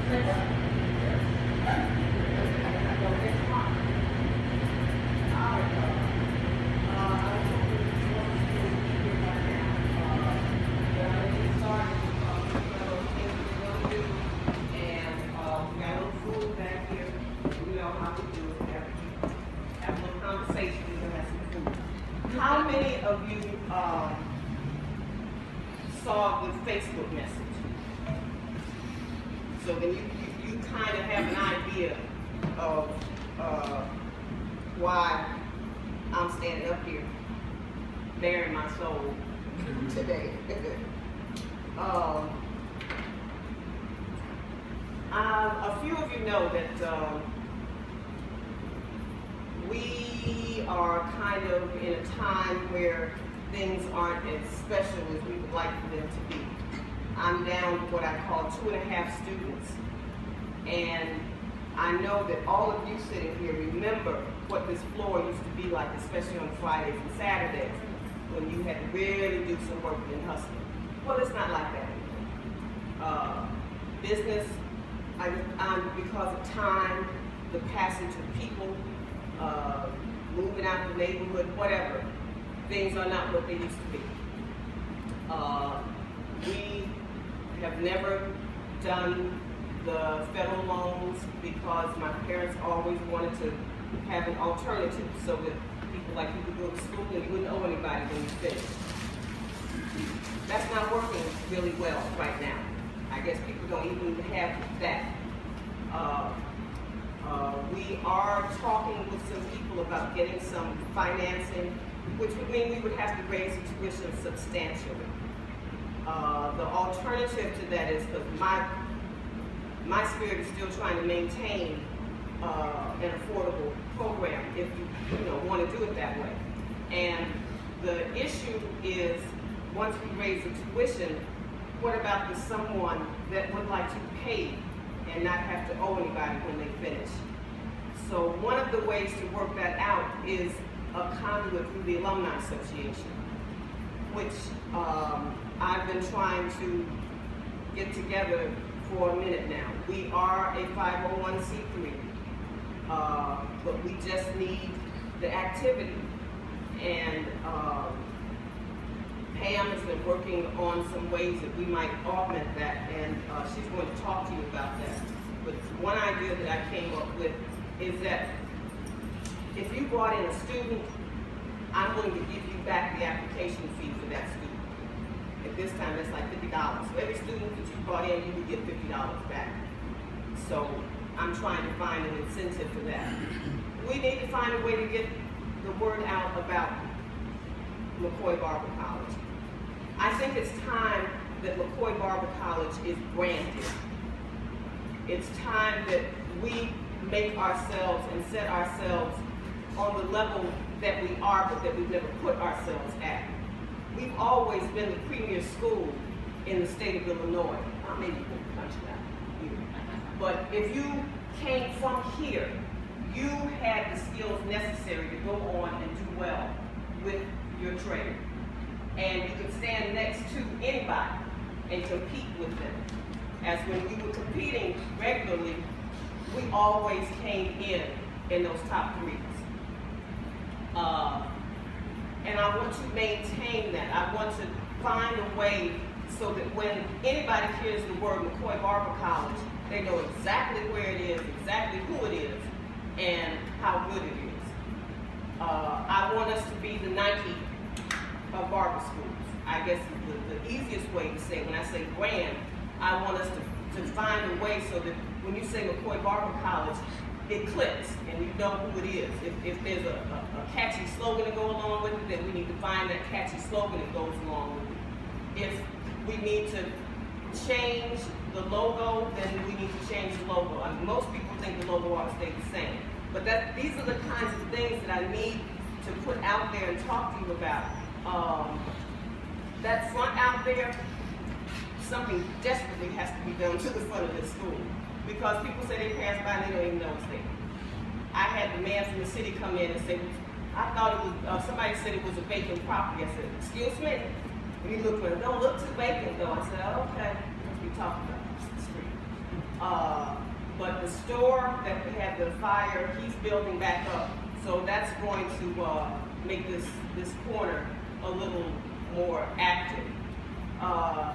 How many of you saw the Facebook message? So then you kind of have an idea of why I'm standing up here, bearing my soul today. A few of you know that we are kind of in a time where things aren't as special as we would like for them to be. I'm down to what I call 2.5 students. And I know that all of you sitting here remember what this floor used to be like, especially on Fridays and Saturdays, when you had to really do some work and hustling. Well, it's not like that anymore. Business, because of time, the passage of people, moving out of the neighborhood, whatever, things are not what they used to be. We have never done the federal loans because my parents always wanted to have an alternative so that people like you could go to school and you wouldn't owe anybody when you finished. That's not working really well right now. I guess people don't even have that. We are talking with some people about getting some financing, which would mean we would have to raise the tuition substantially. The alternative to that is, because my spirit is still trying to maintain an affordable program if you want to do it that way. And the issue is, once we raise the tuition, what about the someone that would like to pay and not have to owe anybody when they finish? So one of the ways to work that out is a conduit through the Alumni Association, which I've been trying to get together for a minute now. We are a 501c3, but we just need the activity. And Pam has been working on some ways that we might augment that, and she's going to talk to you about that. But one idea that I came up with is that if you brought in a student, I'm going to give you back the application fee for that student. At this time, it's like $50. So every student that you brought in, you would get $50 back. So I'm trying to find an incentive for that. We need to find a way to get the word out about McCoy Barber College. I think it's time that McCoy Barber College is branded. It's time that we make ourselves and set ourselves on the level that we are, but that we've never put ourselves at. We've always been the premier school in the state of Illinois. Maybe you can punch that here. But if you came from here, you had the skills necessary to go on and do well with your trade. And you could stand next to anybody and compete with them. As when we were competing regularly, we always came in those top threes. And I want to maintain that. I want to find a way so that when anybody hears the word McCoy Barber College, they know exactly where it is, exactly who it is, and how good it is. I want us to be the Nike of barber schools. I guess the easiest way to say, when I say brand, I want us to find a way so that when you say McCoy Barber College, it clicks and you know who it is. If there's a catchy slogan to go along with it, then we need to find that catchy slogan that goes along with it. If we need to change the logo, then we need to change the logo. I mean, most people think the logo ought to stay the same. But these are the kinds of things that I need to put out there and talk to you about. That front out there, something desperately has to be done to the front of this school. Because people say they pass by and they don't even know it's there. I had the man from the city come in and say, I thought it was, somebody said it was a vacant property. I said, excuse me? And he looked at me, don't look too vacant though. I said, oh, okay, let's be talking about the street. But the store that had the fire, he's building back up. So that's going to make this corner a little more active. I'm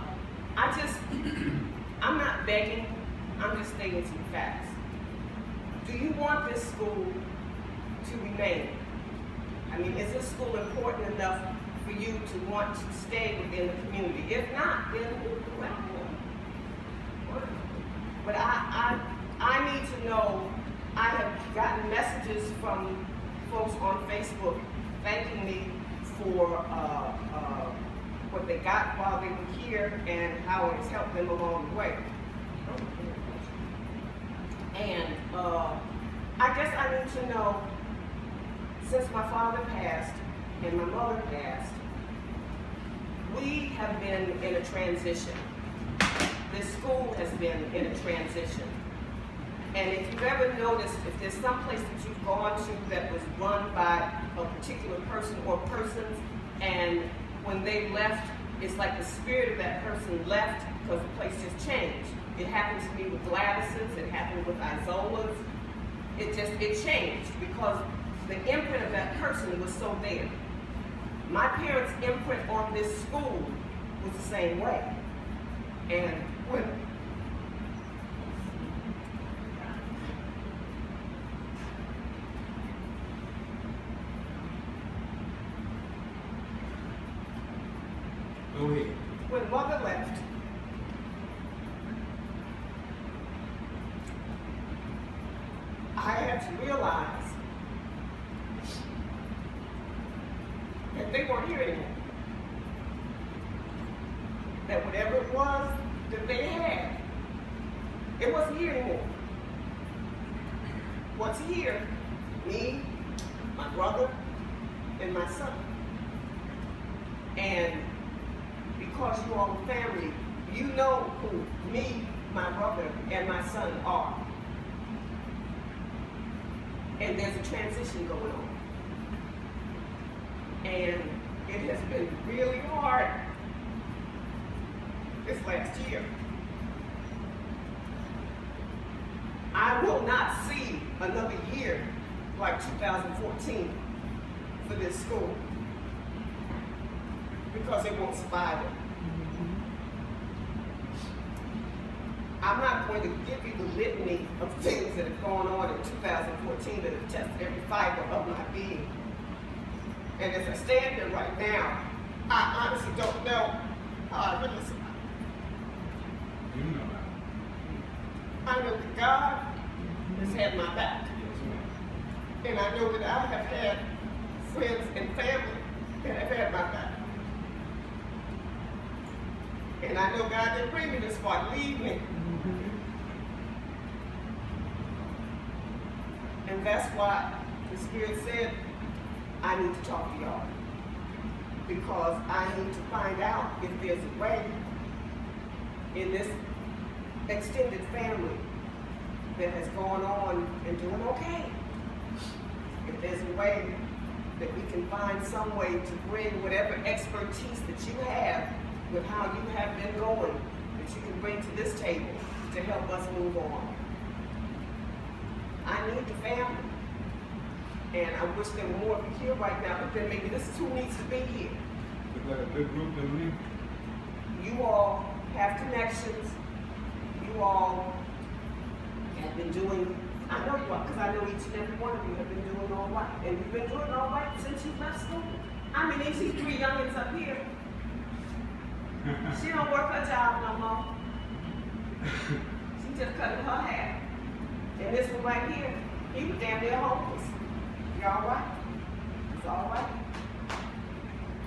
not begging, I'm just stating some facts. Do you want this school to remain? I mean, is this school important enough for you to want to stay within the community? If not, then well. But I need to know. I have gotten messages from folks on Facebook thanking me for what they got while they were here and how it's helped them along the way. And I guess I need to know, since my father passed and my mother passed, we have been in a transition. This school has been in a transition. And if you've ever noticed, if there's some place that you've gone to that was run by a particular person or persons, and when they left, it's like the spirit of that person left because the place just changed. It happened to me with Gladys's, it happened with Isola's. It changed because the imprint of that person was so there. My parents' imprint on this school was the same way. And when when mother left, I had to realize that they weren't here anymore. That whatever it was that they had, it wasn't here anymore. What's here? Me, my brother, and my son. And because you are family, you know who me, my brother, and my son are. And there's a transition going on. And it has been really hard this last year. I will not see another year like 2014 for this school because it won't survive it. I'm not going to give you the litany of things that have gone on in 2014 that have tested every fiber of my being. And as I stand here right now, I honestly don't know how I really survived. You know that. I know that God has had my back. And I know that I have had friends and family that have had my back. And I know God didn't bring me this far to leave me. And that's why the Spirit said, I need to talk to y'all. Because I need to find out if there's a way in this extended family that has gone on and doing okay. If there's a way that we can find some way to bring whatever expertise that you have with how you have been going, that you can bring to this table to help us move on. I need the family. And I wish there were more of you here right now, but then maybe this is who needs to be here. Is that a big group than me? You all have connections. You all have been doing, I know you are, because I know each and every one of you have been doing all right. And you've been doing all right since you left school. I mean, these 3 youngins up here. She don't work her job no more. She just cutting her hair. And this one right here, he was damn near homeless. You all right? It's all right.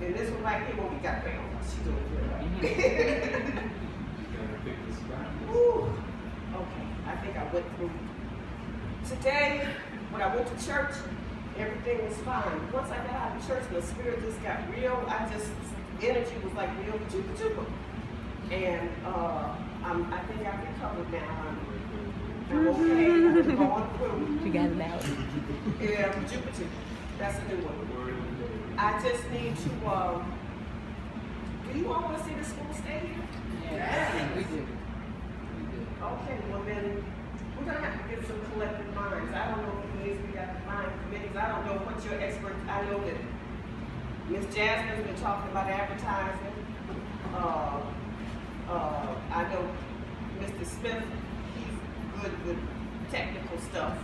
And this one right here, well, we got down. She doing good, right? Ooh. Okay, I think I went through. Today, when I went to church, everything was fine. Once I got out of church, the spirit just got real. Energy was like real chupa-chupa. And I think I've recovered now. I'm okay. I'm going through. You got it out. Yeah, chupa-chupa. That's a new one. I just need to, do you all want to see the school stay here? Yeah, we do. Okay, well then, your expertise. I know that Miss Jasmine's been talking about advertising. I know Mr. Smith, he's good with technical stuff.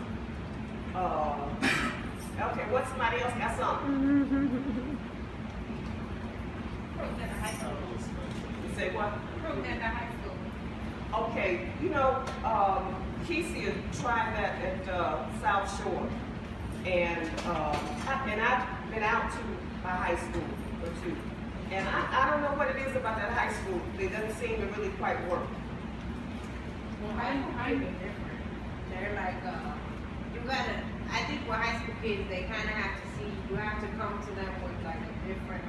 Okay, what, somebody else got something? You say what? Okay, you know, Kesey had tried that at South Shore, and I've been out to a high school or two, and I don't know what it is about that high school. It doesn't seem to really quite work. Well, high school kids are different. They're like, you gotta, I think for high school kids, they kind of have to see, you have to come to them with like a different